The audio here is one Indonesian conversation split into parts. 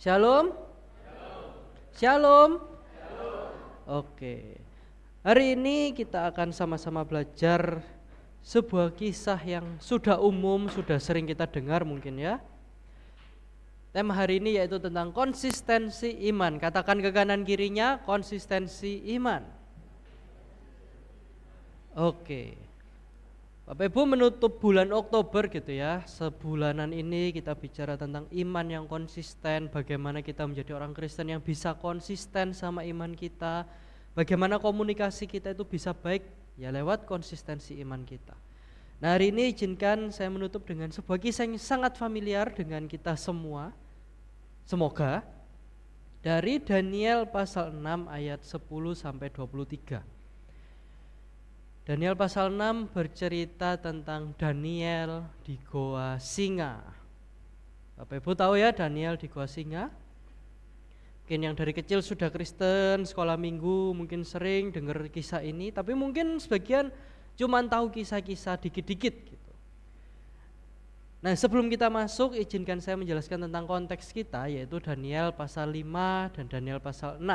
Shalom. Shalom. Oke. Hari ini kita akan sama-sama belajar sebuah kisah yang sudah umum, sudah sering kita dengar mungkin ya. Tema hari ini yaitu tentang konsistensi iman. Katakan ke kanan kirinya, konsistensi iman. Oke. Bapak Ibu, menutup bulan Oktober gitu ya, sebulanan ini kita bicara tentang iman yang konsisten, bagaimana kita menjadi orang Kristen yang bisa konsisten sama iman kita, bagaimana komunikasi kita itu bisa baik ya lewat konsistensi iman kita. Nah, hari ini izinkan saya menutup dengan sebuah kisah yang sangat familiar dengan kita semua, semoga, dari Daniel pasal 6 ayat 10 sampai 23. Daniel pasal 6 bercerita tentang Daniel di Goa Singa. Bapak Ibu tahu ya Daniel di Goa Singa? Mungkin yang dari kecil sudah Kristen, sekolah minggu mungkin sering dengar kisah ini, tapi mungkin sebagian cuma tahu kisah-kisah dikit-dikit gitu. Nah, sebelum kita masuk, izinkan saya menjelaskan tentang konteks kita, yaitu Daniel pasal 5 dan Daniel pasal 6.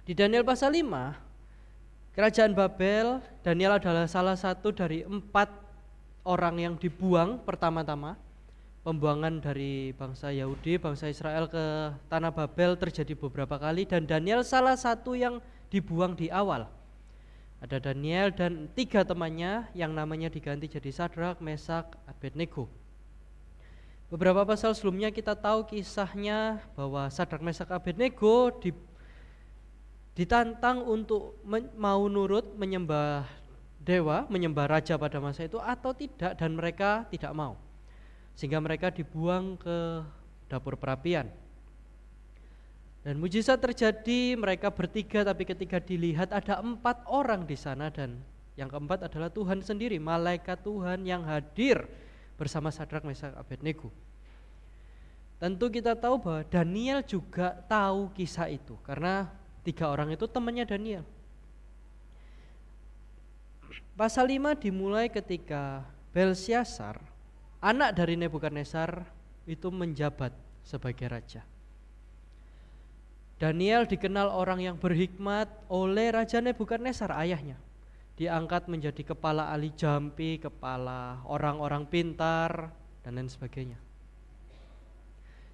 Di Daniel pasal 5, Kerajaan Babel, Daniel adalah salah satu dari 4 orang yang dibuang pertama-tama. Pembuangan dari bangsa Yahudi, bangsa Israel ke tanah Babel terjadi beberapa kali, dan Daniel salah satu yang dibuang di awal. Ada Daniel dan 3 temannya yang namanya diganti jadi Sadrak, Mesak, Abednego. Beberapa pasal sebelumnya kita tahu kisahnya bahwa Sadrak, Mesak, Abednego ditantang untuk mau nurut menyembah dewa, menyembah raja pada masa itu atau tidak, dan mereka tidak mau. Sehingga mereka dibuang ke dapur perapian. Dan mujizat terjadi, mereka bertiga, tapi ketika dilihat ada 4 orang di sana, dan yang keempat adalah Tuhan sendiri, malaikat Tuhan yang hadir bersama Sadrak, Mesak, Abednego. Tentu kita tahu bahwa Daniel juga tahu kisah itu, karena 3 orang itu temannya Daniel. Pasal 5 dimulai ketika Belsyazar, anak dari Nebukadnezar, itu menjabat sebagai raja. Daniel dikenal orang yang berhikmat oleh Raja Nebukadnezar, ayahnya. Diangkat menjadi kepala ahli jampi, kepala orang-orang pintar, dan lain sebagainya.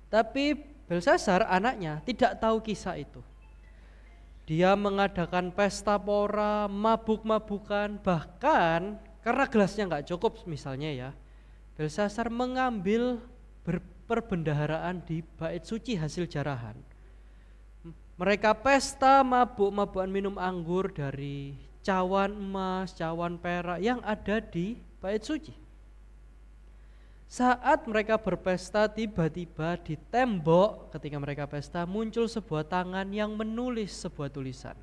Tapi Belsyazar, anaknya, tidak tahu kisah itu. Dia mengadakan pesta pora, mabuk-mabukan, bahkan karena gelasnya nggak cukup misalnya ya, Belsyazar mengambil perbendaharaan di bait suci hasil jarahan. Mereka pesta mabuk-mabukan, minum anggur dari cawan emas, cawan perak yang ada di bait suci. Saat mereka berpesta, tiba-tiba di tembok ketika mereka pesta muncul sebuah tangan yang menulis sebuah tulisan.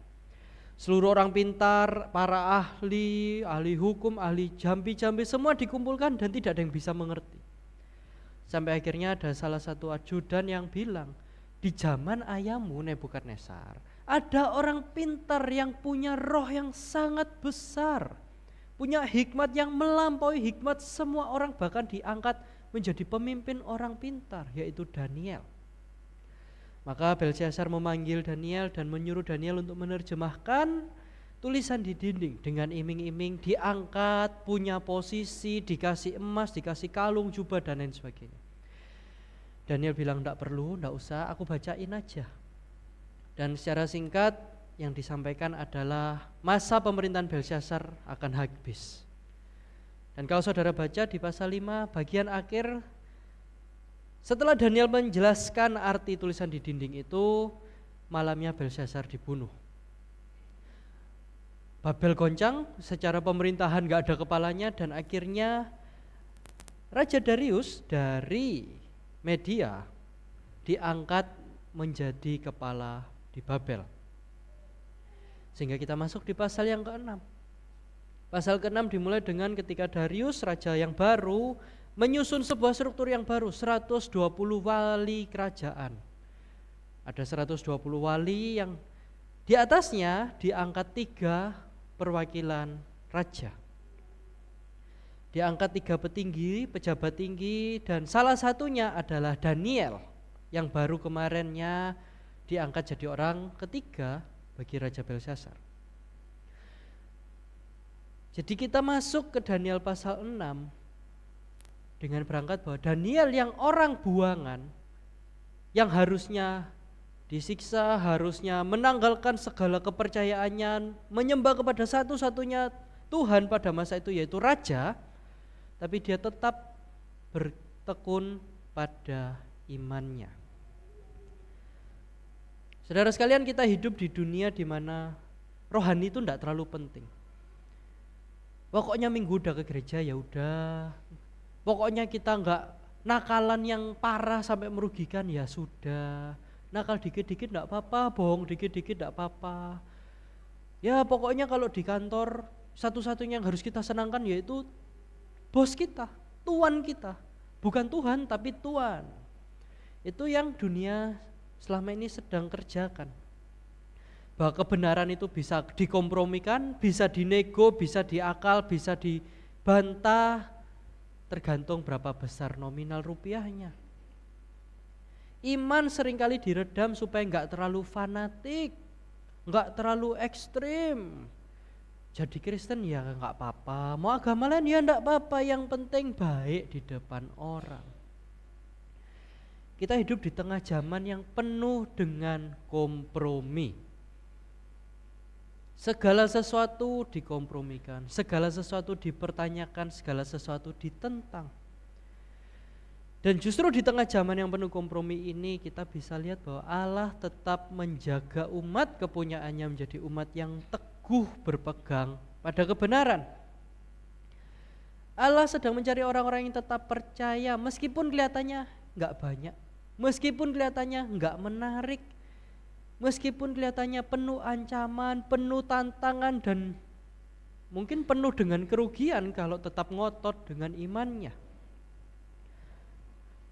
Seluruh orang pintar, para ahli hukum, ahli jambi-jambi semua dikumpulkan dan tidak ada yang bisa mengerti. Sampai akhirnya ada salah satu ajudan yang bilang, di zaman ayahmu Nebukadnezar, ada orang pintar yang punya roh yang sangat besar, punya hikmat yang melampaui hikmat semua orang, bahkan diangkat menjadi pemimpin orang pintar, yaitu Daniel. Maka Belsyazar memanggil Daniel dan menyuruh Daniel untuk menerjemahkan tulisan di dinding dengan iming-iming, diangkat, punya posisi, dikasih emas, dikasih kalung, jubah, dan lain sebagainya. Daniel bilang, enggak perlu, enggak usah, aku bacain aja. Dan secara singkat yang disampaikan adalah masa pemerintahan Belsyazar akan habis. Dan kalau saudara baca di pasal 5 bagian akhir, setelah Daniel menjelaskan arti tulisan di dinding itu, malamnya Belsyazar dibunuh. Babel goncang, secara pemerintahan gak ada kepalanya, dan akhirnya Raja Darius dari Media diangkat menjadi kepala di Babel. Sehingga kita masuk di pasal yang ke-6. Pasal ke-6 dimulai dengan ketika Darius, raja yang baru, menyusun sebuah struktur yang baru, 120 wali kerajaan. Ada 120 wali yang di atasnya diangkat 3 perwakilan raja. Diangkat 3 petinggi, pejabat tinggi, dan salah satunya adalah Daniel yang baru kemarinnya diangkat jadi orang ketiga bagi Raja Belshazzar. Jadi kita masuk ke Daniel pasal 6 dengan berangkat bahwa Daniel yang orang buangan, yang harusnya disiksa, harusnya menanggalkan segala kepercayaannya, menyembah kepada satu-satunya Tuhan pada masa itu yaitu Raja, tapi dia tetap bertekun pada imannya. Saudara sekalian, kita hidup di dunia di mana rohani itu tidak terlalu penting. Pokoknya minggu udah ke gereja ya udah. Pokoknya kita enggak nakalan yang parah sampai merugikan ya sudah. Nakal dikit-dikit enggak apa-apa, bohong dikit-dikit enggak apa-apa. Ya pokoknya kalau di kantor satu-satunya yang harus kita senangkan yaitu bos kita, tuan kita. Bukan Tuhan tapi tuan. Itu yang dunia selama ini sedang kerjakan. Bahwa kebenaran itu bisa dikompromikan, bisa dinego, bisa diakal, bisa dibantah, tergantung berapa besar nominal rupiahnya. Iman seringkali diredam supaya enggak terlalu fanatik, enggak terlalu ekstrim. Jadi Kristen ya enggak apa-apa, mau agama lain ya enggak apa-apa, yang penting baik di depan orang. Kita hidup di tengah zaman yang penuh dengan kompromi. Segala sesuatu dikompromikan, segala sesuatu dipertanyakan, segala sesuatu ditentang. Dan justru di tengah zaman yang penuh kompromi ini kita bisa lihat bahwa Allah tetap menjaga umat kepunyaannya menjadi umat yang teguh berpegang pada kebenaran. Allah sedang mencari orang-orang yang tetap percaya meskipun kelihatannya enggak banyak, meskipun kelihatannya enggak menarik, meskipun kelihatannya penuh ancaman, penuh tantangan, dan mungkin penuh dengan kerugian kalau tetap ngotot dengan imannya.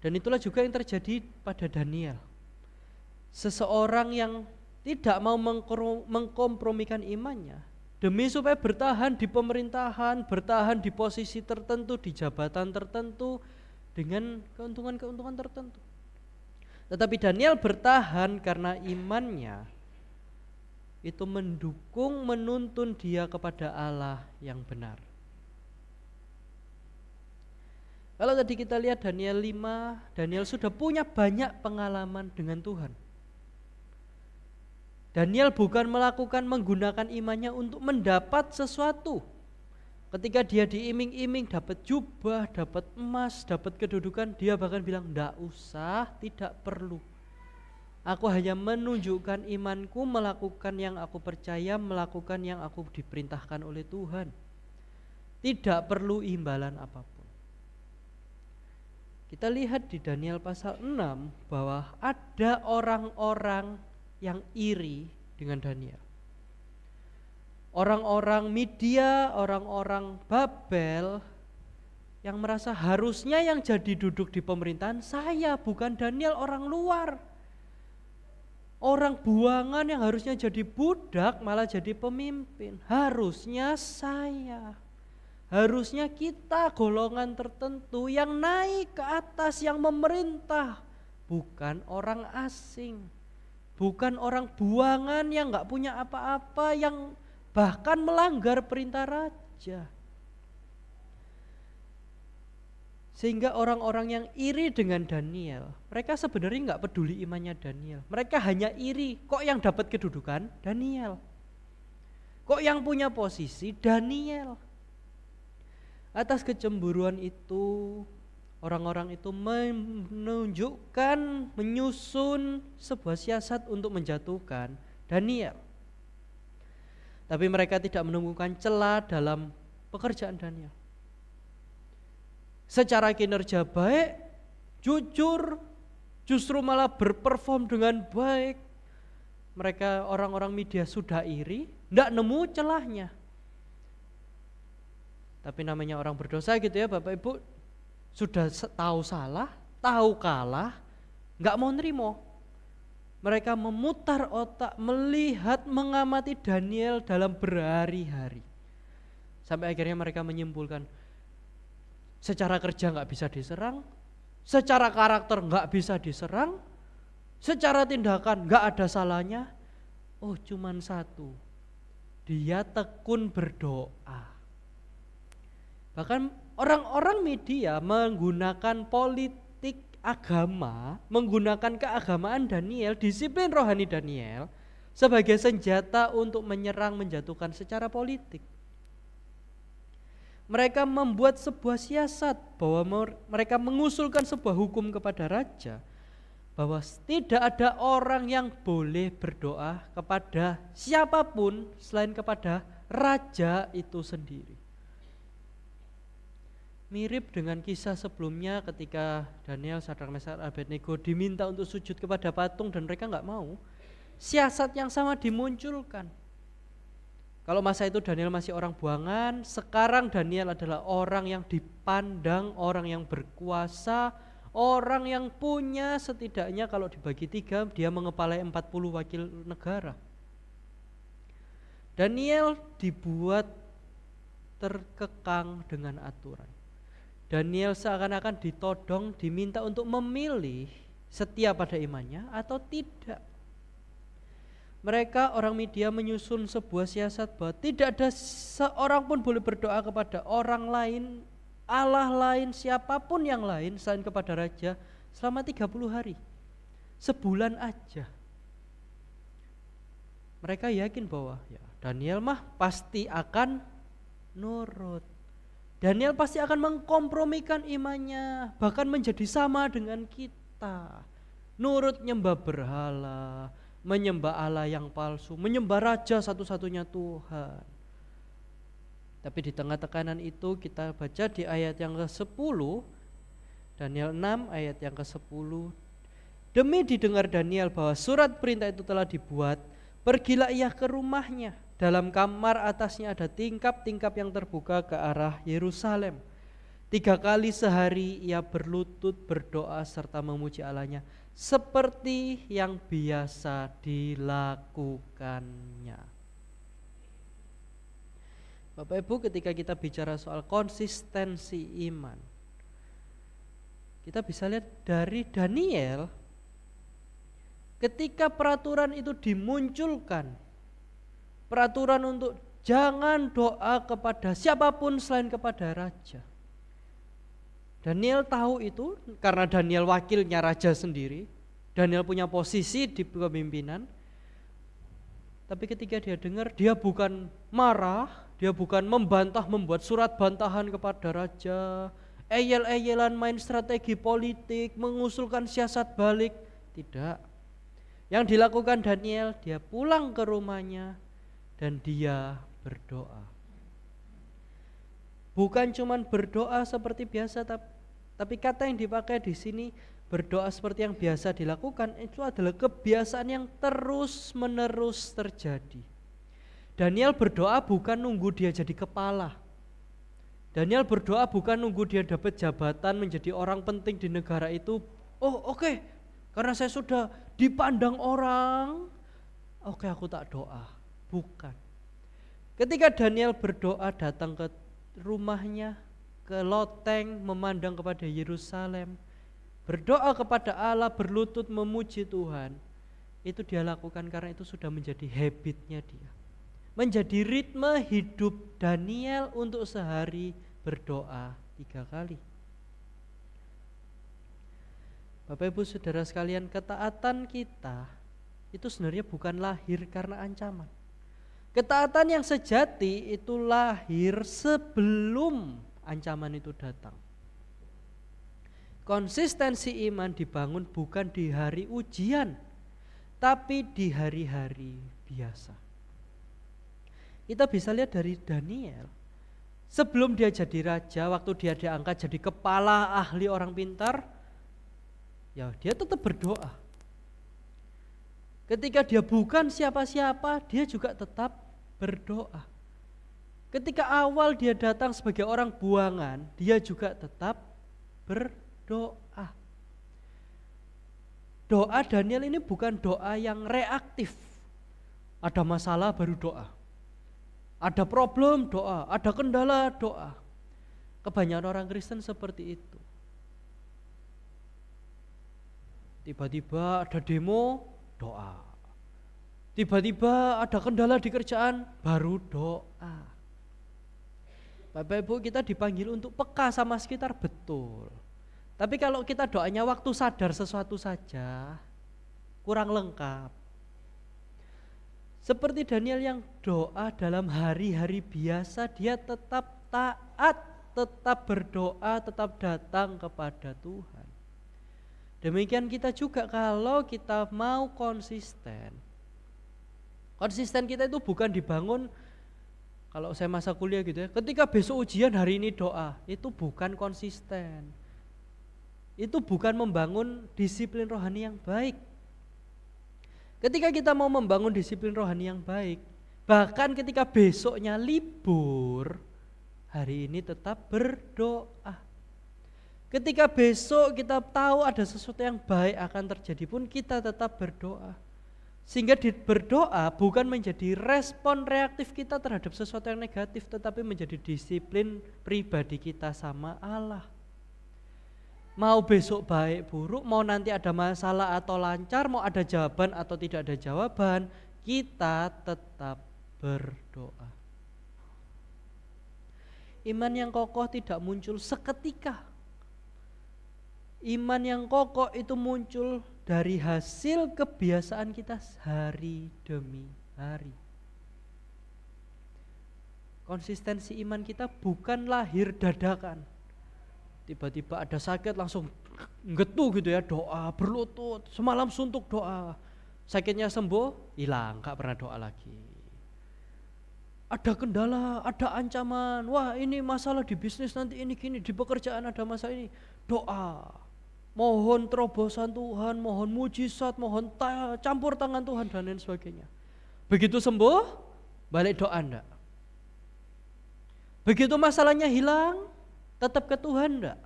Dan itulah juga yang terjadi pada Daniel. Seseorang yang tidak mau mengkompromikan imannya demi supaya bertahan di pemerintahan, bertahan di posisi tertentu, di jabatan tertentu dengan keuntungan-keuntungan tertentu. Tetapi Daniel bertahan karena imannya itu mendukung, menuntun dia kepada Allah yang benar. Kalau tadi kita lihat Daniel 5, Daniel sudah punya banyak pengalaman dengan Tuhan. Daniel bukan menggunakan imannya untuk mendapat sesuatu. Ketika dia diiming-iming dapat jubah, dapat emas, dapat kedudukan, dia bahkan bilang enggak usah, tidak perlu. Aku hanya menunjukkan imanku, melakukan yang aku percaya, melakukan yang aku diperintahkan oleh Tuhan. Tidak perlu imbalan apapun. Kita lihat di Daniel pasal 6 bahwa ada orang-orang yang iri dengan Daniel. Orang-orang Media, orang-orang Babel yang merasa harusnya yang jadi duduk di pemerintahan saya, bukan Daniel, orang luar. Orang buangan yang harusnya jadi budak malah jadi pemimpin. Harusnya saya. Harusnya kita golongan tertentu yang naik ke atas, yang memerintah. Bukan orang asing. Bukan orang buangan yang gak punya apa-apa, yang bahkan melanggar perintah raja. Sehingga orang-orang yang iri dengan Daniel, mereka sebenarnya gak peduli imannya Daniel. Mereka hanya iri, kok yang dapat kedudukan? Daniel. Kok yang punya posisi? Daniel. Atas kecemburuan itu, orang-orang itu menunjukkan, menyusun sebuah siasat untuk menjatuhkan Daniel. Tapi mereka tidak menemukan celah dalam pekerjaan Daniel. Secara kinerja baik, jujur, justru malah berperform dengan baik. Mereka orang-orang Media sudah iri, tidak nemu celahnya. Tapi namanya orang berdosa gitu ya Bapak Ibu, sudah tahu salah, tahu kalah, nggak mau nerimo. Mereka memutar otak, melihat, mengamati Daniel dalam berhari-hari. Sampai akhirnya mereka menyimpulkan, Secara kerja nggak bisa diserang, secara karakter nggak bisa diserang, secara tindakan nggak ada salahnya. Oh, cuman satu, dia tekun berdoa. Bahkan orang-orang media menggunakan politik agama, menggunakan keagamaan Daniel, disiplin rohani Daniel sebagai senjata untuk menyerang, menjatuhkan secara politik. Mereka membuat sebuah siasat bahwa mereka mengusulkan sebuah hukum kepada raja, bahwa tidak ada orang yang boleh berdoa kepada siapapun selain kepada raja itu sendiri. Mirip dengan kisah sebelumnya ketika Daniel, Sadrak, Mesak, Abednego diminta untuk sujud kepada patung dan mereka nggak mau. Siasat yang sama dimunculkan. Kalau masa itu Daniel masih orang buangan, sekarang Daniel adalah orang yang dipandang, orang yang berkuasa, orang yang punya, setidaknya kalau dibagi 3 dia mengepalai 40 wakil negara. Daniel dibuat terkekang dengan aturan. Daniel seakan-akan ditodong, diminta untuk memilih setia pada imannya atau tidak. Mereka orang media menyusun sebuah siasat bahwa tidak ada seorang pun boleh berdoa kepada orang lain, Allah lain, siapapun yang lain selain kepada raja selama 30 hari. Sebulan aja. Mereka yakin bahwa ya, Daniel mah pasti akan nurut. Daniel pasti akan mengkompromikan imannya, bahkan menjadi sama dengan kita. Nurut nyembah berhala, menyembah Allah yang palsu, menyembah raja satu-satunya Tuhan. Tapi di tengah tekanan itu kita baca di ayat yang ke-10, Daniel 6 ayat yang ke-10. Demi didengar Daniel bahwa surat perintah itu telah dibuat, pergilah ia ke rumahnya. Dalam kamar atasnya ada tingkap-tingkap yang terbuka ke arah Yerusalem. 3 kali sehari ia berlutut berdoa serta memuji Allahnya seperti yang biasa dilakukannya. Bapak Ibu, ketika kita bicara soal konsistensi iman, kita bisa lihat dari Daniel, ketika peraturan itu dimunculkan, peraturan untuk jangan doa kepada siapapun selain kepada raja. Daniel tahu itu karena Daniel wakilnya raja sendiri. Daniel punya posisi di kepemimpinan. Tapi ketika dia dengar, dia bukan marah, dia bukan membantah, membuat surat bantahan kepada raja, eyel-eyelan main strategi politik, mengusulkan siasat balik. Tidak. Yang dilakukan Daniel, dia pulang ke rumahnya dan dia berdoa. Bukan cuman berdoa seperti biasa, tapi kata yang dipakai di sini berdoa seperti yang biasa dilakukan itu adalah kebiasaan yang terus-menerus terjadi. Daniel berdoa bukan nunggu dia jadi kepala. Daniel berdoa bukan nunggu dia dapat jabatan menjadi orang penting di negara itu. Oh oke, karena saya sudah dipandang orang, oke aku tak doa. Bukan. Ketika Daniel berdoa datang ke rumahnya, ke loteng memandang kepada Yerusalem, berdoa kepada Allah, berlutut memuji Tuhan, itu dia lakukan karena itu sudah menjadi habitnya dia. Menjadi ritme hidup Daniel untuk sehari berdoa 3 kali. Bapak Ibu Saudara sekalian, ketaatan kita itu sebenarnya bukan lahir karena ancaman. Ketaatan yang sejati itu lahir sebelum ancaman itu datang. Konsistensi iman dibangun bukan di hari ujian, tapi di hari-hari biasa. Kita bisa lihat dari Daniel. Sebelum dia jadi raja, waktu dia diangkat jadi kepala ahli orang pintar, ya dia tetap berdoa. Ketika dia bukan siapa-siapa, dia juga tetap berdoa. Ketika awal dia datang sebagai orang buangan, dia juga tetap berdoa. Doa Daniel ini bukan doa yang reaktif. Ada masalah baru doa. Ada problem doa, ada kendala doa. Kebanyakan orang Kristen seperti itu. Tiba-tiba ada demo, doa. Tiba-tiba ada kendala di kerjaan, baru doa. Bapak Ibu, kita dipanggil untuk peka sama sekitar, betul. Tapi kalau kita doanya waktu sadar sesuatu saja, kurang lengkap. Seperti Daniel yang doa dalam hari-hari biasa, dia tetap taat, tetap berdoa, tetap datang kepada Tuhan. Demikian kita juga kalau kita mau konsisten. Konsisten kita itu bukan dibangun, kalau saya masa kuliah gitu ya, ketika besok ujian hari ini doa, itu bukan konsisten. Itu bukan membangun disiplin rohani yang baik. Ketika kita mau membangun disiplin rohani yang baik, bahkan ketika besoknya libur, hari ini tetap berdoa. Ketika besok kita tahu ada sesuatu yang baik akan terjadi pun kita tetap berdoa. Sehingga berdoa bukan menjadi respon reaktif kita terhadap sesuatu yang negatif, tetapi menjadi disiplin pribadi kita sama Allah. Mau besok baik buruk, mau nanti ada masalah atau lancar, mau ada jawaban atau tidak ada jawaban, kita tetap berdoa. Iman yang kokoh tidak muncul seketika. Iman yang kokoh itu muncul dari hasil kebiasaan kita hari demi hari. Konsistensi iman kita bukan lahir dadakan. Tiba-tiba ada sakit langsung ngetu gitu ya, doa, berlutut, semalam suntuk doa. Sakitnya sembuh, hilang, gak pernah doa lagi. Ada kendala, ada ancaman, wah ini masalah di bisnis nanti ini gini, di pekerjaan ada masalah ini, doa. Mohon terobosan Tuhan, mohon mujizat, mohon campur tangan Tuhan dan lain sebagainya. Begitu sembuh, balik doa enggak? Begitu masalahnya hilang, tetap ke Tuhan enggak?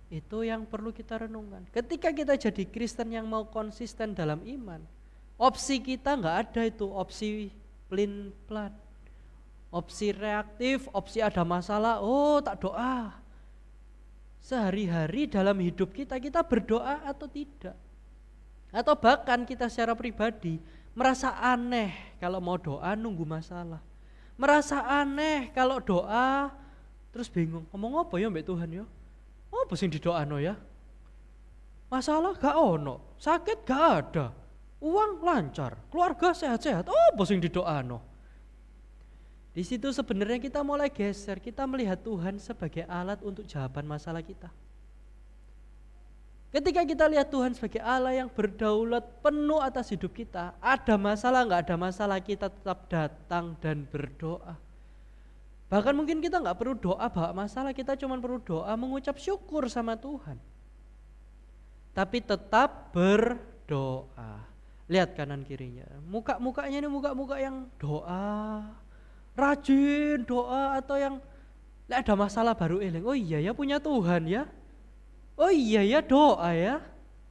Itu yang perlu kita renungkan. Ketika kita jadi Kristen yang mau konsisten dalam iman, opsi kita enggak ada itu, opsi pelin-pelan. Opsi reaktif, opsi ada masalah, oh tak doa. Sehari-hari dalam hidup kita berdoa atau tidak? Atau bahkan kita secara pribadi merasa aneh kalau mau doa nunggu masalah. Merasa aneh kalau doa terus bingung, ngomong apa ya mbak Tuhan ya? Apa sing didoano ya? Masalah gak ono, sakit gak ada, uang lancar, keluarga sehat-sehat, apa sing didoano? Di situ sebenarnya kita mulai geser, kita melihat Tuhan sebagai alat untuk jawaban masalah kita. Ketika kita lihat Tuhan sebagai Allah yang berdaulat penuh atas hidup kita, ada masalah nggak ada masalah, kita tetap datang dan berdoa. Bahkan mungkin kita nggak perlu doa bawa masalah, kita cuma perlu doa mengucap syukur sama Tuhan. Tapi tetap berdoa. Lihat kanan kirinya, muka-mukanya ini muka-muka yang doa, rajin doa, atau yang ada masalah baru eling, oh iya ya punya Tuhan ya, oh iya ya doa ya,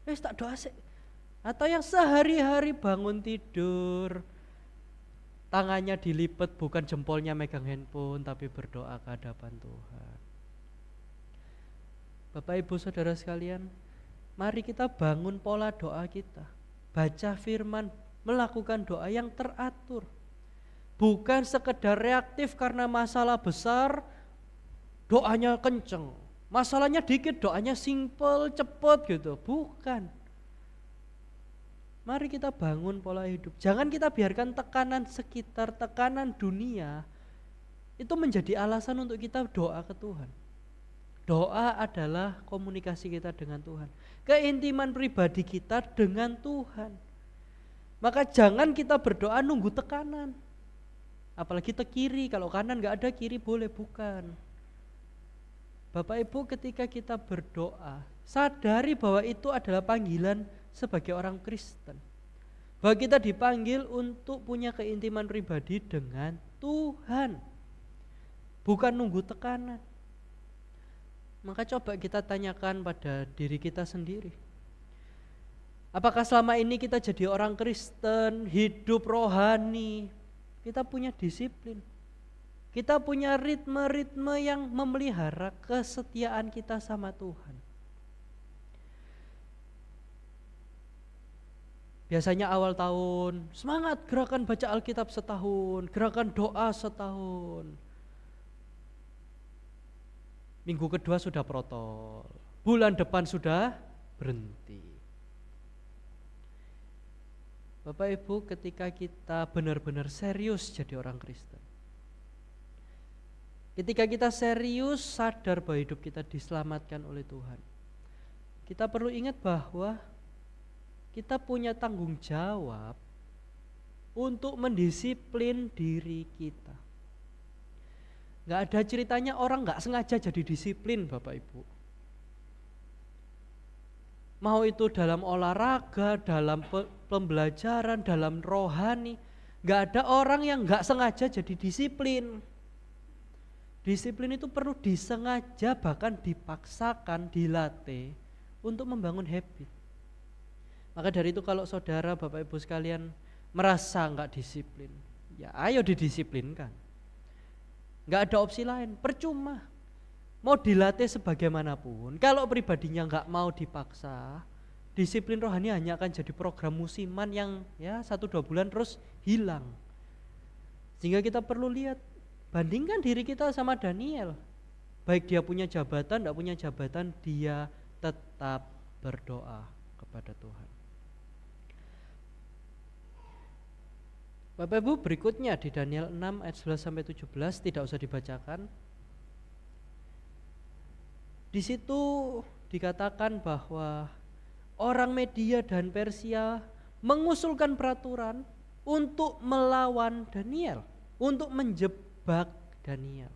tak doa sih. Atau yang sehari-hari bangun tidur tangannya dilipat, bukan jempolnya megang handphone tapi berdoa ke hadapan Tuhan. Bapak Ibu Saudara sekalian, mari kita bangun pola doa kita, baca firman, melakukan doa yang teratur. Bukan sekedar reaktif karena masalah besar, doanya kenceng. Masalahnya dikit, doanya simple, cepet gitu. Bukan. Mari kita bangun pola hidup. Jangan kita biarkan tekanan sekitar, tekanan dunia itu menjadi alasan untuk kita doa ke Tuhan. Doa adalah komunikasi kita dengan Tuhan. Keintiman pribadi kita dengan Tuhan. Maka jangan kita berdoa nunggu tekanan. Apalagi ke kiri, kalau kanan gak ada kiri boleh, bukan. Bapak Ibu, ketika kita berdoa, sadari bahwa itu adalah panggilan sebagai orang Kristen. Bahwa kita dipanggil untuk punya keintiman pribadi dengan Tuhan, bukan nunggu tekanan. Maka coba kita tanyakan pada diri kita sendiri. Apakah selama ini kita jadi orang Kristen, hidup rohani, kita punya disiplin? Kita punya ritme-ritme yang memelihara kesetiaan kita sama Tuhan. Biasanya awal tahun, semangat gerakan baca Alkitab setahun, gerakan doa setahun. Minggu kedua sudah protol, bulan depan sudah berhenti. Bapak Ibu, ketika kita benar-benar serius jadi orang Kristen, ketika kita serius sadar bahwa hidup kita diselamatkan oleh Tuhan, kita perlu ingat bahwa kita punya tanggung jawab untuk mendisiplin diri kita. Gak ada ceritanya orang gak sengaja jadi disiplin Bapak Ibu. Mau itu dalam olahraga, dalam pembelajaran, dalam rohani, gak ada orang yang gak sengaja jadi disiplin. Disiplin itu perlu disengaja, bahkan dipaksakan, dilatih untuk membangun habit. Maka dari itu kalau saudara Bapak Ibu sekalian merasa gak disiplin, ya ayo didisiplinkan. Gak ada opsi lain, percuma. Mau dilatih sebagaimanapun, kalau pribadinya gak mau dipaksa, disiplin rohani hanya akan jadi program musiman yang ya 1-2 bulan terus hilang. Sehingga kita perlu lihat, bandingkan diri kita sama Daniel. Baik dia punya jabatan, gak punya jabatan, dia tetap berdoa kepada Tuhan. Bapak Ibu, berikutnya di Daniel 6 ayat 11-17 tidak usah dibacakan. Di situ dikatakan bahwa orang Media dan Persia mengusulkan peraturan untuk melawan Daniel, untuk menjebak Daniel.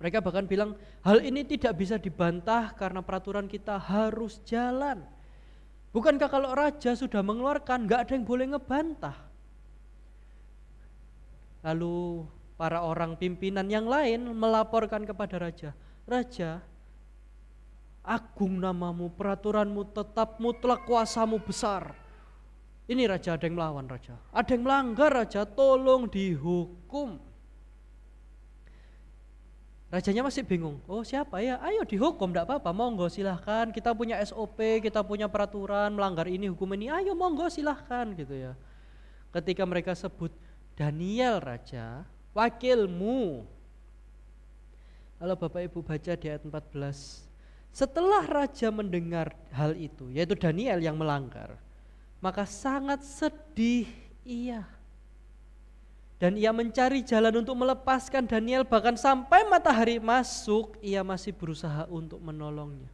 Mereka bahkan bilang, hal ini tidak bisa dibantah karena peraturan kita harus jalan. Bukankah kalau raja sudah mengeluarkan, gak ada yang boleh ngebantah. Lalu para orang pimpinan yang lain melaporkan kepada raja, Raja, agung namamu, peraturanmu tetap mutlak, kuasamu besar. Ini raja ada yang melawan raja, ada yang melanggar raja, tolong dihukum. Rajanya masih bingung, oh siapa ya, ayo dihukum, enggak apa-apa, monggo silahkan, kita punya SOP, kita punya peraturan, melanggar ini hukum ini, ayo monggo silahkan gitu ya. Ketika mereka sebut Daniel raja, wakilmu. Kalau Bapak Ibu baca di ayat 14, setelah raja mendengar hal itu, yaitu Daniel yang melanggar, maka sangat sedih ia. Dan ia mencari jalan untuk melepaskan Daniel, bahkan sampai matahari masuk, ia masih berusaha untuk menolongnya.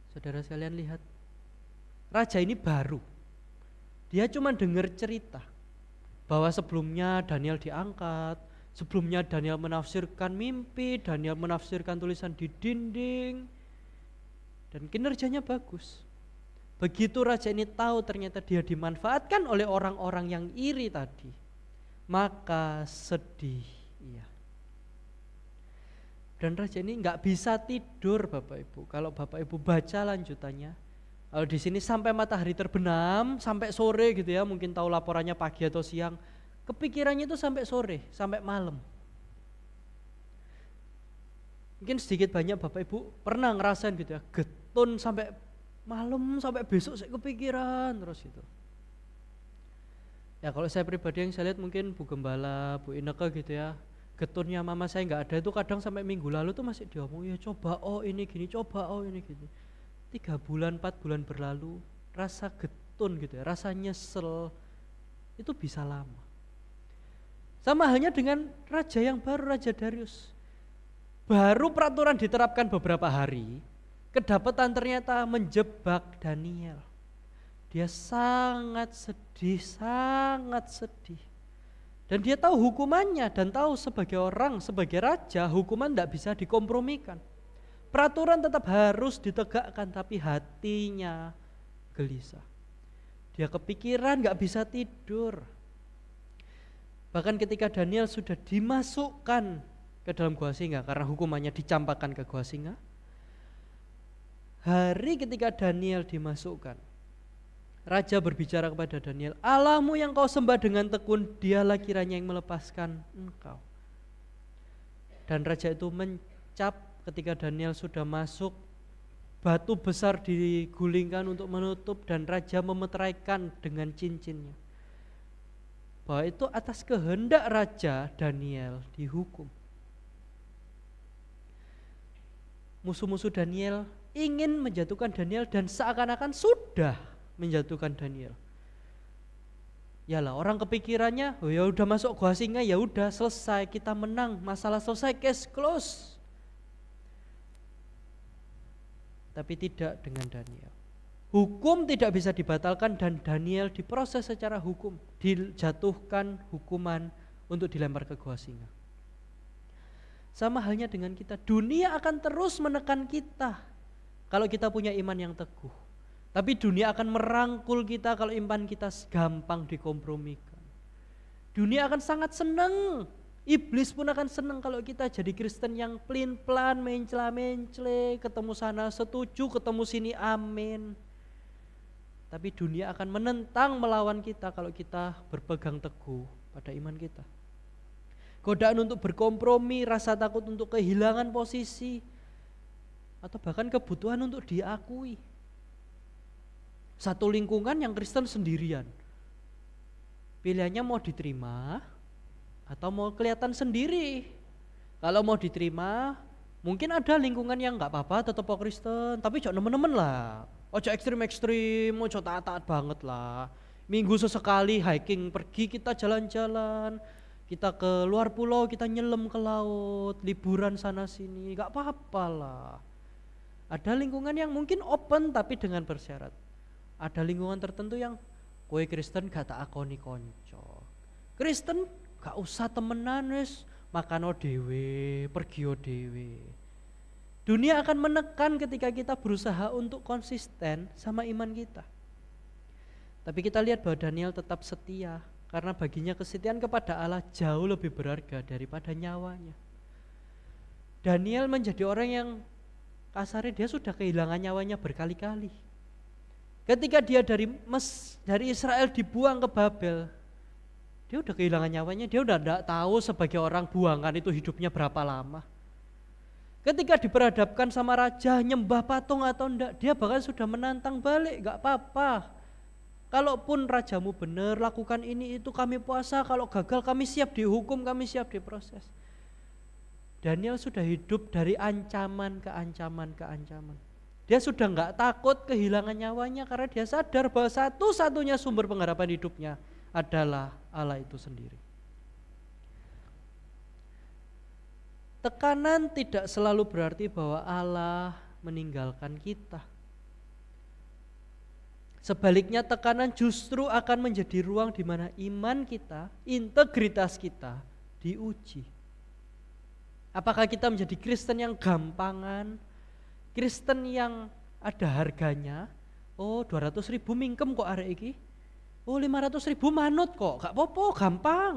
Saudara sekalian lihat, raja ini baru. Dia cuma dengar cerita bahwa sebelumnya Daniel diangkat, sebelumnya Daniel menafsirkan mimpi, Daniel menafsirkan tulisan di dinding, dan kinerjanya bagus. Begitu raja ini tahu ternyata dia dimanfaatkan oleh orang-orang yang iri tadi, maka sedih ia. Dan raja ini nggak bisa tidur Bapak Ibu. Kalau Bapak Ibu baca lanjutannya, kalau di sini sampai matahari terbenam, sampai sore gitu ya, mungkin tahu laporannya pagi atau siang. Kepikirannya itu sampai sore, sampai malam. Mungkin sedikit banyak Bapak Ibu pernah ngerasain gitu ya, getun sampai malam, sampai besok saya kepikiran terus itu. Ya kalau saya pribadi yang saya lihat mungkin Bu Gembala, Bu Ineke gitu ya, getunnya mama saya nggak ada itu kadang sampai minggu lalu tuh masih diomong, ya coba oh ini gini, coba oh ini gini. 3 bulan, 4 bulan berlalu, rasa getun gitu ya, rasa nyesel itu bisa lama. Sama halnya dengan raja yang baru, Raja Darius. Baru peraturan diterapkan beberapa hari, kedapatan ternyata menjebak Daniel. Dia sangat sedih. Dan dia tahu hukumannya dan tahu sebagai orang, sebagai raja, hukuman tidak bisa dikompromikan. Peraturan tetap harus ditegakkan, tapi hatinya gelisah. Dia kepikiran, gak bisa tidur. Bahkan ketika Daniel sudah dimasukkan ke dalam gua singa, karena hukumannya dicampakkan ke gua singa, hari ketika Daniel dimasukkan, Raja berbicara kepada Daniel, Allahmu yang kau sembah dengan tekun, dialah kiranya yang melepaskan engkau. Dan raja itu mencap ketika Daniel sudah masuk, batu besar digulingkan untuk menutup dan raja memeteraikan dengan cincinnya. Bahwa itu atas kehendak raja Daniel dihukum. Musuh-musuh Daniel ingin menjatuhkan Daniel dan seakan-akan sudah menjatuhkan Daniel. Yalah, orang kepikirannya, oh ya udah masuk gua singa, ya udah selesai, kita menang, masalah selesai, case close. Tapi tidak dengan Daniel. Hukum tidak bisa dibatalkan dan Daniel diproses secara hukum, dijatuhkan hukuman untuk dilempar ke gua singa. Sama halnya dengan kita, dunia akan terus menekan kita kalau kita punya iman yang teguh. Tapi dunia akan merangkul kita kalau iman kita gampang dikompromikan. Dunia akan sangat senang, iblis pun akan senang kalau kita jadi Kristen yang pelin-pelan, mencela-mencele, ketemu sana setuju, ketemu sini amin. Tapi dunia akan menentang melawan kita kalau kita berpegang teguh pada iman kita. Godaan untuk berkompromi, rasa takut untuk kehilangan posisi, atau bahkan kebutuhan untuk diakui. Satu lingkungan yang Kristen sendirian, pilihannya mau diterima atau mau kelihatan sendiri. Kalau mau diterima, mungkin ada lingkungan yang gak apa-apa tetap Kristen, tapi jangan nemen-nemen lah, ojo ekstrim-ekstrim, ojo taat-taat banget lah. Minggu sesekali hiking, pergi kita jalan-jalan, kita ke luar pulau, kita nyelam ke laut, liburan sana sini, gak apa-apa lah. Ada lingkungan yang mungkin open tapi dengan bersyarat. Ada lingkungan tertentu yang kowe Kristen gak tak akoni konco. Kristen gak usah temenan wis, makano dhewe, pergio dhewe. Dunia akan menekan ketika kita berusaha untuk konsisten sama iman kita. Tapi kita lihat bahwa Daniel tetap setia, karena baginya kesetiaan kepada Allah jauh lebih berharga daripada nyawanya. Daniel menjadi orang yang kasarnya dia sudah kehilangan nyawanya berkali-kali. Ketika dia dari Israel dibuang ke Babel, dia udah kehilangan nyawanya, dia udah tidak tahu sebagai orang buangan itu hidupnya berapa lama. Ketika diperhadapkan sama raja nyembah patung atau enggak, dia bahkan sudah menantang balik, gak apa-apa. Kalaupun rajamu benar, lakukan ini itu, kami puasa, kalau gagal kami siap dihukum, kami siap diproses. Daniel sudah hidup dari ancaman ke ancaman ke ancaman. Dia sudah gak takut kehilangan nyawanya karena dia sadar bahwa satu-satunya sumber pengharapan hidupnya adalah Allah itu sendiri. Tekanan tidak selalu berarti bahwa Allah meninggalkan kita. Sebaliknya tekanan justru akan menjadi ruang di mana iman kita, integritas kita diuji. Apakah kita menjadi Kristen yang gampangan, Kristen yang ada harganya? Oh 200.000 mingkem kok arek iki. Oh 500.000 manut kok, gak apa-apa, gampang.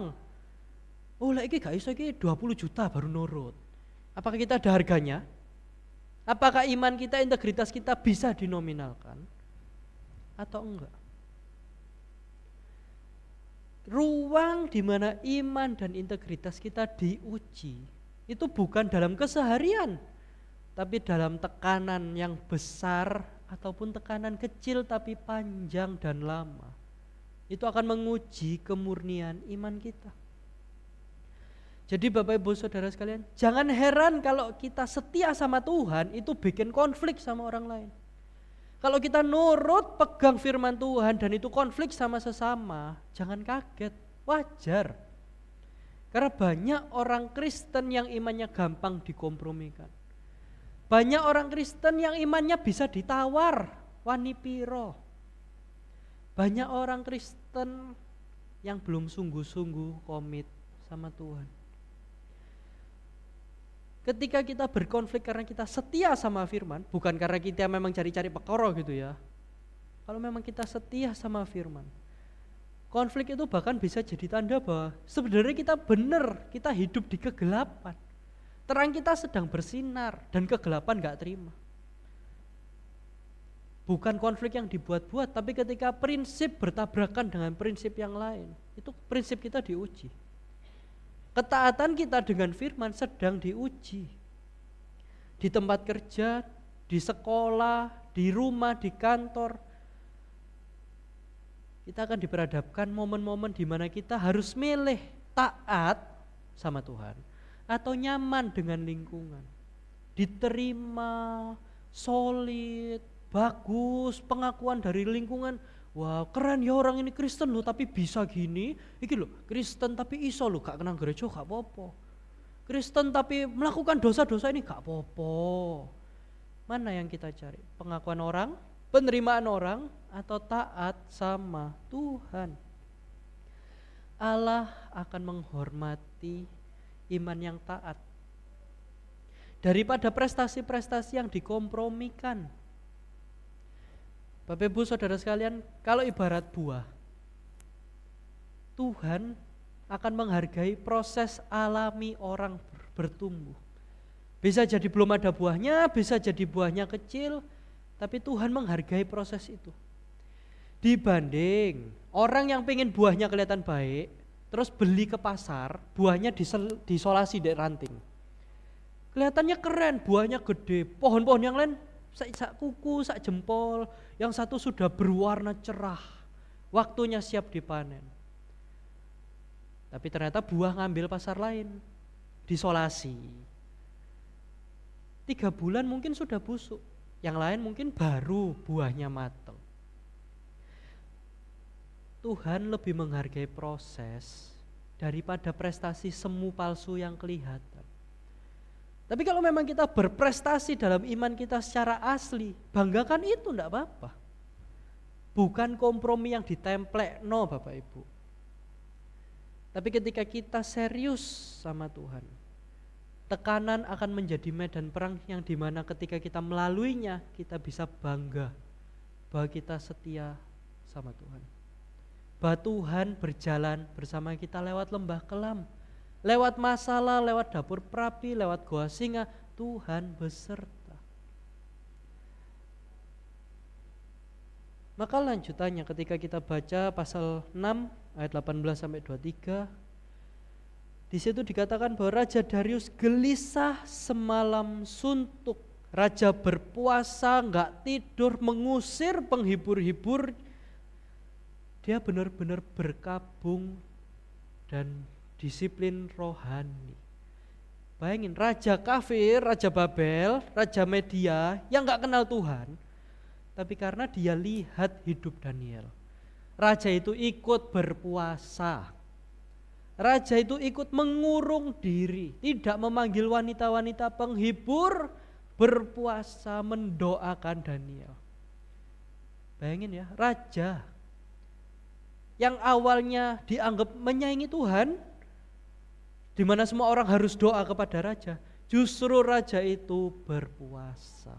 Oh lek iki gak iso iki 20 juta baru nurut. Apakah kita ada harganya? Apakah iman kita, integritas kita bisa dinominalkan atau enggak? Ruang di mana iman dan integritas kita diuji itu bukan dalam keseharian, tapi dalam tekanan yang besar ataupun tekanan kecil tapi panjang dan lama. Itu akan menguji kemurnian iman kita. Jadi Bapak Ibu Saudara sekalian, jangan heran kalau kita setia sama Tuhan itu bikin konflik sama orang lain. Kalau kita nurut pegang firman Tuhan dan itu konflik sama sesama, jangan kaget, wajar. Karena banyak orang Kristen yang imannya gampang dikompromikan. Banyak orang Kristen yang imannya bisa ditawar, wani piro. Banyak orang Kristen yang belum sungguh-sungguh komit sama Tuhan. Ketika kita berkonflik karena kita setia sama firman, bukan karena kita memang cari-cari perkara gitu ya. Kalau memang kita setia sama firman, konflik itu bahkan bisa jadi tanda bahwa sebenarnya kita benar, kita hidup di kegelapan. Terang kita sedang bersinar dan kegelapan gak terima. Bukan konflik yang dibuat-buat, tapi ketika prinsip bertabrakan dengan prinsip yang lain, itu prinsip kita diuji. Ketaatan kita dengan firman sedang diuji. Di tempat kerja, di sekolah, di rumah, di kantor, kita akan diperhadapkan momen-momen di mana kita harus milih taat sama Tuhan atau nyaman dengan lingkungan. Diterima, solid, bagus, pengakuan dari lingkungan. Wah, keren ya orang ini Kristen loh tapi bisa gini. Iki loh, Kristen tapi iso loh gak kenang gereja gak apa-apa. Kristen tapi melakukan dosa-dosa ini gak apa-apa. Mana yang kita cari? Pengakuan orang, penerimaan orang, atau taat sama Tuhan? Allah akan menghormati iman yang taat daripada prestasi-prestasi yang dikompromikan. Bapak Ibu Saudara sekalian, kalau ibarat buah, Tuhan akan menghargai proses alami orang bertumbuh. Bisa jadi belum ada buahnya, bisa jadi buahnya kecil, tapi Tuhan menghargai proses itu. Dibanding orang yang pengen buahnya kelihatan baik, terus beli ke pasar, buahnya disolasi dari ranting. Kelihatannya keren, buahnya gede, pohon-pohon yang lain sak kuku, sak jempol, yang satu sudah berwarna cerah, waktunya siap dipanen. Tapi ternyata buah ngambil pasar lain, disolasi. 3 bulan mungkin sudah busuk, yang lain mungkin baru buahnya matang. Tuhan lebih menghargai proses daripada prestasi semu palsu yang kelihatan. Tapi kalau memang kita berprestasi dalam iman kita secara asli, banggakan itu enggak apa-apa. Bukan kompromi yang ditemplek, no Bapak Ibu. Tapi ketika kita serius sama Tuhan, tekanan akan menjadi medan perang yang dimana ketika kita melaluinya, kita bisa bangga bahwa kita setia sama Tuhan. Bahwa Tuhan berjalan bersama kita lewat lembah kelam, lewat masalah, lewat dapur perapi, lewat goa singa, Tuhan beserta. Maka lanjutannya ketika kita baca pasal 6 ayat 18 sampai 23, di situ dikatakan bahwa Raja Darius gelisah semalam suntuk. Raja berpuasa, enggak tidur, mengusir penghibur-hibur. Dia benar-benar berkabung dan disiplin rohani. Bayangin, raja kafir, raja Babel, raja Media yang gak kenal Tuhan, tapi karena dia lihat hidup Daniel, raja itu ikut berpuasa, raja itu ikut mengurung diri, tidak memanggil wanita-wanita penghibur, berpuasa mendoakan Daniel. Bayangin ya, raja yang awalnya dianggap menyaingi Tuhan, di mana semua orang harus doa kepada raja, justru raja itu berpuasa.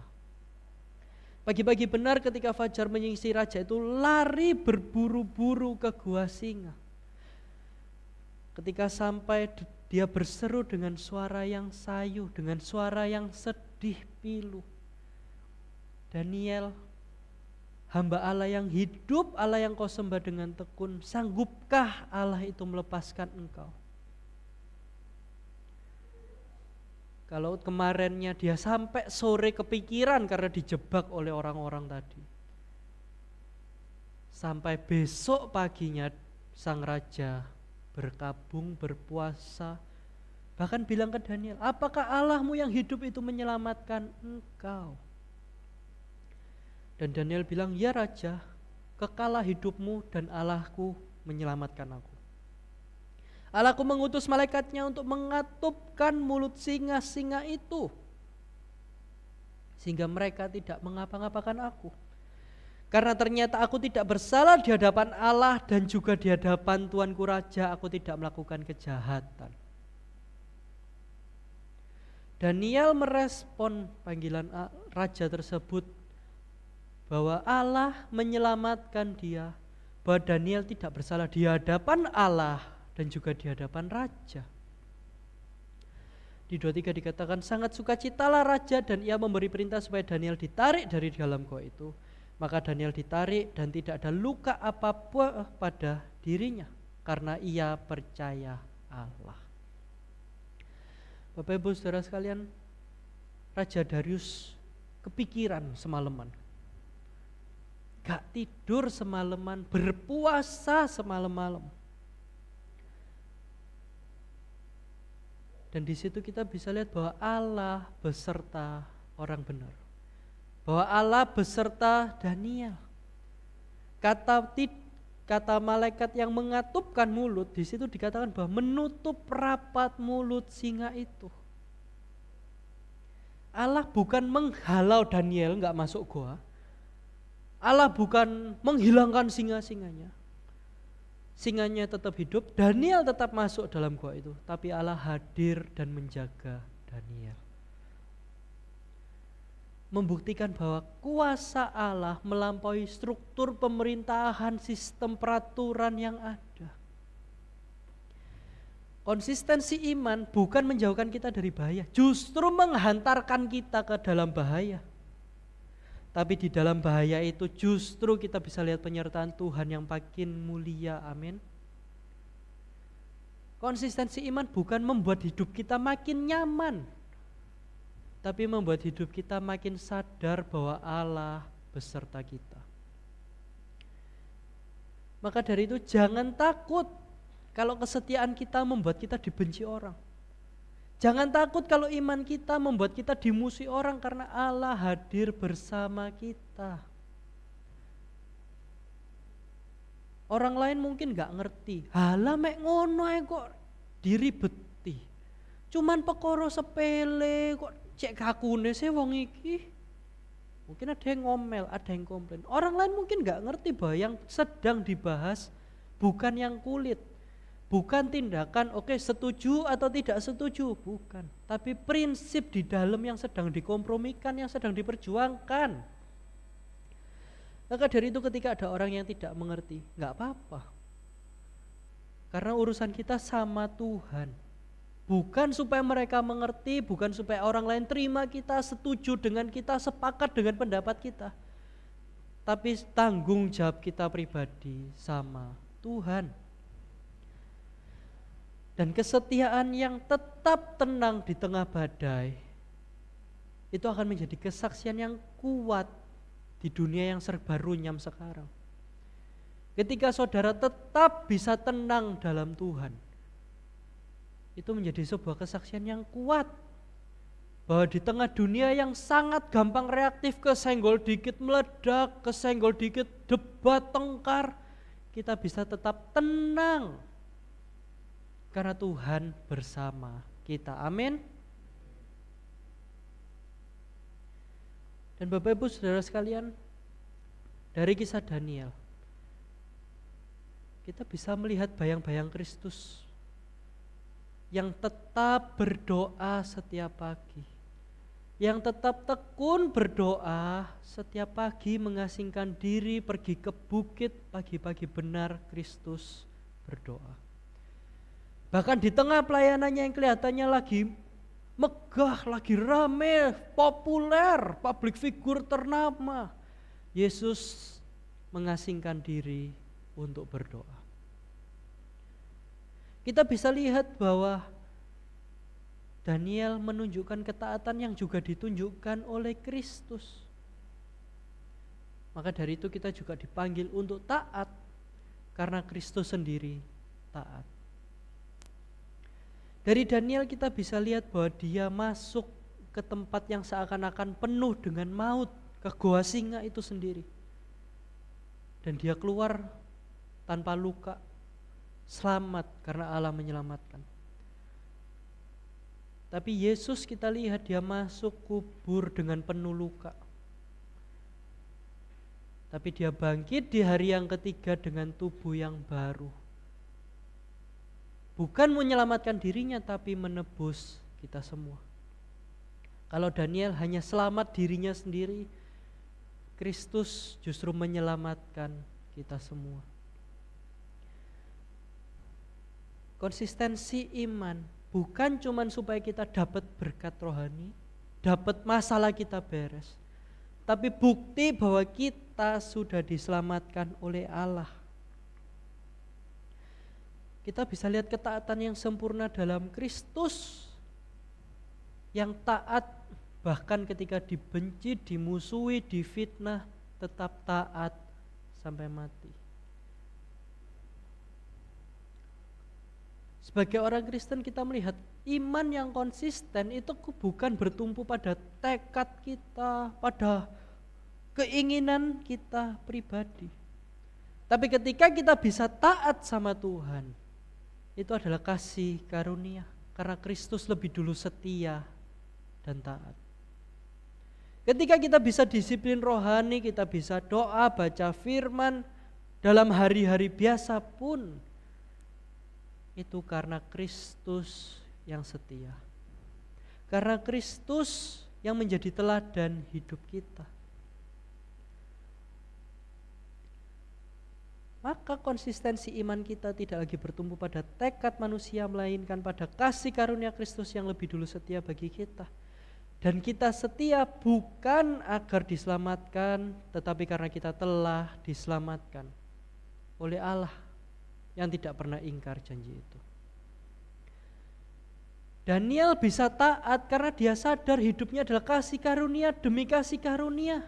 Pagi-pagi benar ketika fajar menyingsing, raja itu lari berburu-buru ke gua singa. Ketika sampai, dia berseru dengan suara yang sayu, dengan suara yang sedih pilu. Daniel, hamba Allah yang hidup, Allah yang kau sembah dengan tekun, sanggupkah Allah itu melepaskan engkau? Kalau kemarinnya dia sampai sore kepikiran karena dijebak oleh orang-orang tadi, sampai besok paginya sang raja berkabung, berpuasa, bahkan bilang ke Daniel, apakah Allahmu yang hidup itu menyelamatkan engkau? Dan Daniel bilang, ya raja, kekalah hidupmu dan Allahku menyelamatkan aku. Allahku mengutus malaikatnya untuk mengatupkan mulut singa-singa itu, sehingga mereka tidak mengapa-ngapakan aku. Karena ternyata aku tidak bersalah di hadapan Allah dan juga di hadapan Tuanku Raja, aku tidak melakukan kejahatan. Daniel merespon panggilan raja tersebut bahwa Allah menyelamatkan dia, bahwa Daniel tidak bersalah di hadapan Allah dan juga di hadapan raja. Di 23 dikatakan, sangat sukacitalah raja dan ia memberi perintah supaya Daniel ditarik dari dalam gua itu. Maka Daniel ditarik dan tidak ada luka apapun pada dirinya karena ia percaya Allah. Bapak Ibu Saudara sekalian, Raja Darius kepikiran semalaman. Gak tidur semalaman, berpuasa semalam-malam. Dan di situ kita bisa lihat bahwa Allah beserta orang benar. Bahwa Allah beserta Daniel. Kata malaikat yang mengatupkan mulut, di situ dikatakan bahwa menutup rapat mulut singa itu. Allah bukan menghalau Daniel enggak masuk goa. Allah bukan menghilangkan singa-singanya. Singanya tetap hidup, Daniel tetap masuk dalam goa itu, tapi Allah hadir dan menjaga Daniel. Membuktikan bahwa kuasa Allah melampaui struktur pemerintahan, sistem peraturan yang ada. Konsistensi iman bukan menjauhkan kita dari bahaya, justru menghantarkan kita ke dalam bahaya. Tapi di dalam bahaya itu justru kita bisa lihat penyertaan Tuhan yang makin mulia, amin. Konsistensi iman bukan membuat hidup kita makin nyaman, tapi membuat hidup kita makin sadar bahwa Allah beserta kita. Maka dari itu jangan takut kalau kesetiaan kita membuat kita dibenci orang. Jangan takut kalau iman kita membuat kita dimusuhi orang, karena Allah hadir bersama kita. Orang lain mungkin gak ngerti, halah mek ngono kok diribeti. Cuman perkara sepele kok cek kakune sih wong iki. Mungkin ada yang ngomel, ada yang komplain. Orang lain mungkin gak ngerti bahwa yang sedang dibahas bukan yang kulit. Bukan tindakan, oke, setuju atau tidak setuju, bukan. Tapi prinsip di dalam yang sedang dikompromikan, yang sedang diperjuangkan. Maka dari itu ketika ada orang yang tidak mengerti, gak apa-apa. Karena urusan kita sama Tuhan. Bukan supaya mereka mengerti, bukan supaya orang lain terima kita, setuju dengan kita, sepakat dengan pendapat kita. Tapi tanggung jawab kita pribadi sama Tuhan. Dan kesetiaan yang tetap tenang di tengah badai, itu akan menjadi kesaksian yang kuat di dunia yang serba runyam sekarang. Ketika saudara tetap bisa tenang dalam Tuhan, itu menjadi sebuah kesaksian yang kuat. Bahwa di tengah dunia yang sangat gampang reaktif, kesenggol dikit meledak, kesenggol dikit debat tengkar, kita bisa tetap tenang. Karena Tuhan bersama kita, amin. Dan Bapak Ibu Saudara sekalian, dari kisah Daniel, kita bisa melihat bayang-bayang Kristus yang tetap berdoa setiap pagi, yang tetap tekun berdoa setiap pagi, mengasingkan diri pergi ke bukit pagi-pagi benar Kristus berdoa. Bahkan di tengah pelayanannya yang kelihatannya lagi megah, lagi rame, populer, public figure ternama, Yesus mengasingkan diri untuk berdoa. Kita bisa lihat bahwa Daniel menunjukkan ketaatan yang juga ditunjukkan oleh Kristus. Maka dari itu kita juga dipanggil untuk taat, karena Kristus sendiri taat. Dari Daniel kita bisa lihat bahwa dia masuk ke tempat yang seakan-akan penuh dengan maut, ke goa singa itu sendiri. Dan dia keluar tanpa luka, selamat karena Allah menyelamatkan. Tapi Yesus kita lihat dia masuk kubur dengan penuh luka. Tapi dia bangkit di hari yang ketiga dengan tubuh yang baru. Bukan menyelamatkan dirinya, tapi menebus kita semua. Kalau Daniel hanya selamat dirinya sendiri, Kristus justru menyelamatkan kita semua. Konsistensi iman bukan cuma supaya kita dapat berkat rohani, dapat masalah kita beres, tapi bukti bahwa kita kita sudah diselamatkan oleh Allah. Kita bisa lihat ketaatan yang sempurna dalam Kristus, yang taat bahkan ketika dibenci, dimusuhi, difitnah, tetap taat sampai mati. Sebagai orang Kristen kita melihat iman yang konsisten itu bukan bertumpu pada tekad kita, pada keinginan kita pribadi. Tapi ketika kita bisa taat sama Tuhan, itu adalah kasih karunia, karena Kristus lebih dulu setia dan taat. Ketika kita bisa disiplin rohani, kita bisa doa, baca firman dalam hari-hari biasa pun, itu karena Kristus yang setia. Karena Kristus yang menjadi teladan hidup kita. Maka konsistensi iman kita tidak lagi bertumpu pada tekad manusia, melainkan pada kasih karunia Kristus yang lebih dulu setia bagi kita. Dan kita setia bukan agar diselamatkan, tetapi karena kita telah diselamatkan oleh Allah yang tidak pernah ingkar janji itu. Daniel bisa taat karena dia sadar hidupnya adalah kasih karunia demi kasih karunia.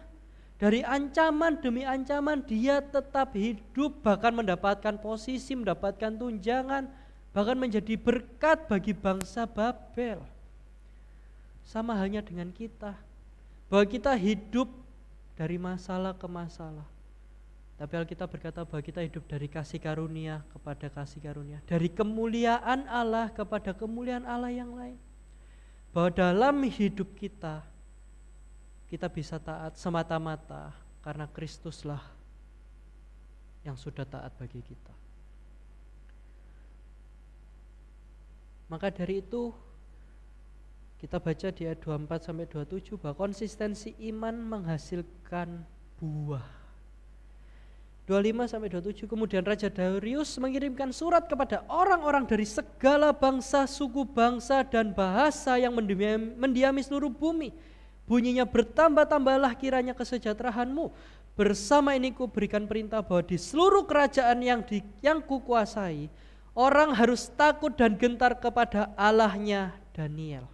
Dari ancaman demi ancaman dia tetap hidup, bahkan mendapatkan posisi, mendapatkan tunjangan, bahkan menjadi berkat bagi bangsa Babel. Sama halnya dengan kita, bahwa kita hidup dari masalah ke masalah. Tapi Alkitab berkata bahwa kita hidup dari kasih karunia kepada kasih karunia, dari kemuliaan Allah kepada kemuliaan Allah yang lain. Bahwa dalam hidup kita bisa taat semata-mata karena Kristuslah yang sudah taat bagi kita. Maka dari itu kita baca di ayat 24-27 bahwa konsistensi iman menghasilkan buah. 25-27, kemudian Raja Darius mengirimkan surat kepada orang-orang dari segala bangsa, suku bangsa dan bahasa yang mendiami seluruh bumi. Bunyinya, bertambah-tambahlah kiranya kesejahteraanmu. Bersama ini ku berikan perintah bahwa di seluruh kerajaan yang kukuasai, orang harus takut dan gentar kepada Allahnya Daniel.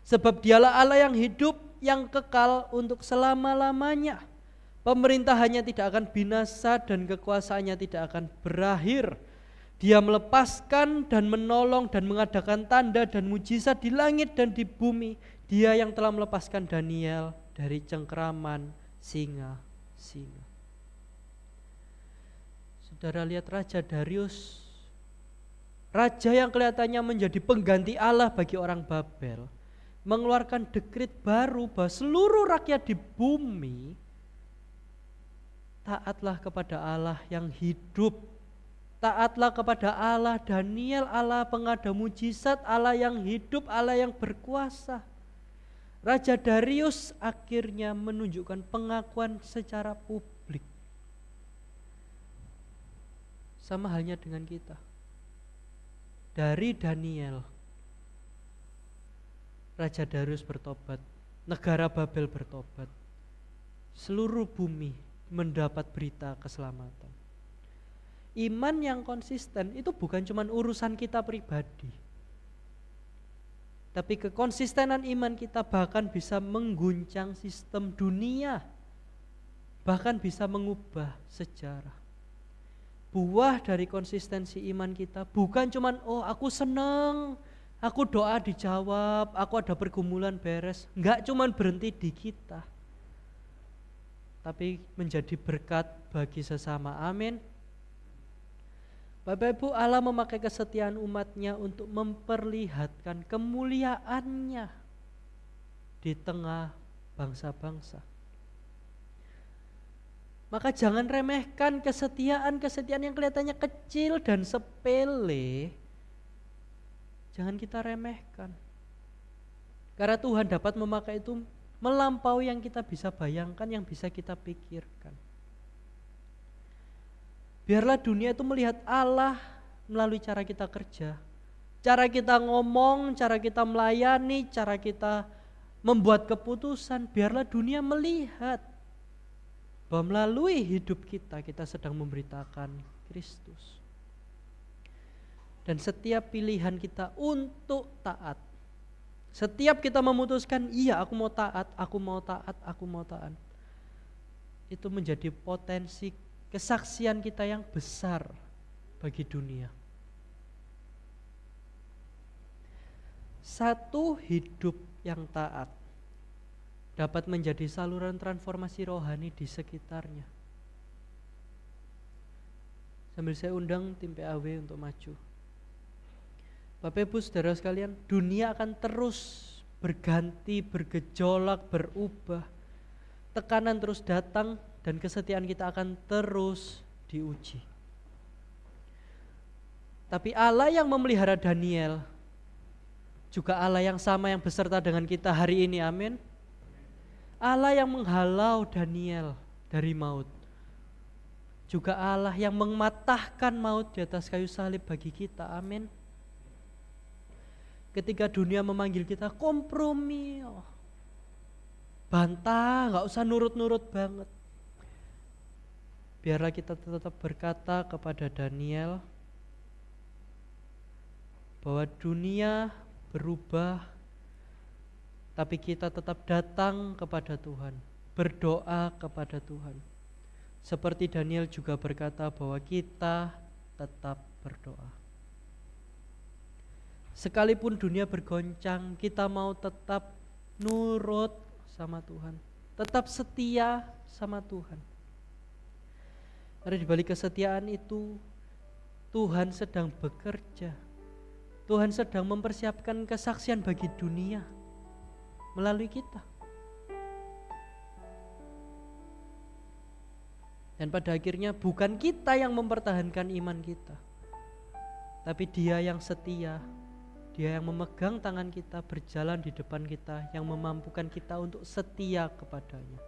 Sebab dialah Allah yang hidup, yang kekal untuk selama-lamanya. Pemerintahannya tidak akan binasa dan kekuasaannya tidak akan berakhir. Dia melepaskan dan menolong dan mengadakan tanda dan mujizat di langit dan di bumi. Dia yang telah melepaskan Daniel dari cengkeraman singa-singa. Saudara lihat Raja Darius, raja yang kelihatannya menjadi pengganti Allah bagi orang Babel, mengeluarkan dekret baru bahwa seluruh rakyat di bumi taatlah kepada Allah yang hidup. Taatlah kepada Allah Daniel, Allah pengada mujizat, Allah yang hidup, Allah yang berkuasa. Raja Darius akhirnya menunjukkan pengakuan secara publik. Sama halnya dengan kita. Dari Daniel, Raja Darius bertobat, negara Babel bertobat, seluruh bumi mendapat berita keselamatan. Iman yang konsisten itu bukan cuma urusan kita pribadi, tapi kekonsistenan iman kita bahkan bisa mengguncang sistem dunia, bahkan bisa mengubah sejarah. Buah dari konsistensi iman kita bukan cuma aku senang, aku doa dijawab, aku ada pergumulan beres. Enggak cuma berhenti di kita, tapi menjadi berkat bagi sesama. Amin. Bapak Ibu, Allah memakai kesetiaan umatnya untuk memperlihatkan kemuliaannya di tengah bangsa-bangsa. Maka jangan remehkan kesetiaan yang kelihatannya kecil dan sepele. Jangan kita remehkan. Karena Tuhan dapat memakai itu melampaui yang kita bisa bayangkan, yang bisa kita pikirkan. Biarlah dunia itu melihat Allah melalui cara kita kerja, cara kita ngomong, cara kita melayani, cara kita membuat keputusan. Biarlah dunia melihat bahwa melalui hidup kita sedang memberitakan Kristus. Dan setiap pilihan kita untuk taat, setiap kita memutuskan, iya aku mau taat, aku mau taat, aku mau taat, itu menjadi potensi kesaksian kita yang besar bagi dunia. Satu hidup yang taat dapat menjadi saluran transformasi rohani di sekitarnya. Sambil saya undang tim PAW untuk maju. Bapak Ibu Saudara sekalian, dunia akan terus berganti, bergejolak, berubah. Tekanan terus datang dan kesetiaan kita akan terus diuji. Tapi Allah yang memelihara Daniel juga Allah yang sama yang beserta dengan kita hari ini, amin. Allah yang menghalau Daniel dari maut, juga Allah yang mematahkan maut di atas kayu salib bagi kita, amin. Ketika dunia memanggil kita kompromi, bantah, gak usah nurut-nurut banget, biarlah kita tetap berkata kepada Daniel bahwa dunia berubah, tapi kita tetap datang kepada Tuhan, berdoa kepada Tuhan. Seperti Daniel juga berkata bahwa kita tetap berdoa. Sekalipun dunia bergoncang, kita mau tetap nurut sama Tuhan, tetap setia sama Tuhan. Karena di balik kesetiaan itu, Tuhan sedang bekerja. Tuhan sedang mempersiapkan kesaksian bagi dunia melalui kita. Dan pada akhirnya bukan kita yang mempertahankan iman kita, tapi Dia yang setia, Dia yang memegang tangan kita, berjalan di depan kita, yang memampukan kita untuk setia kepadanya.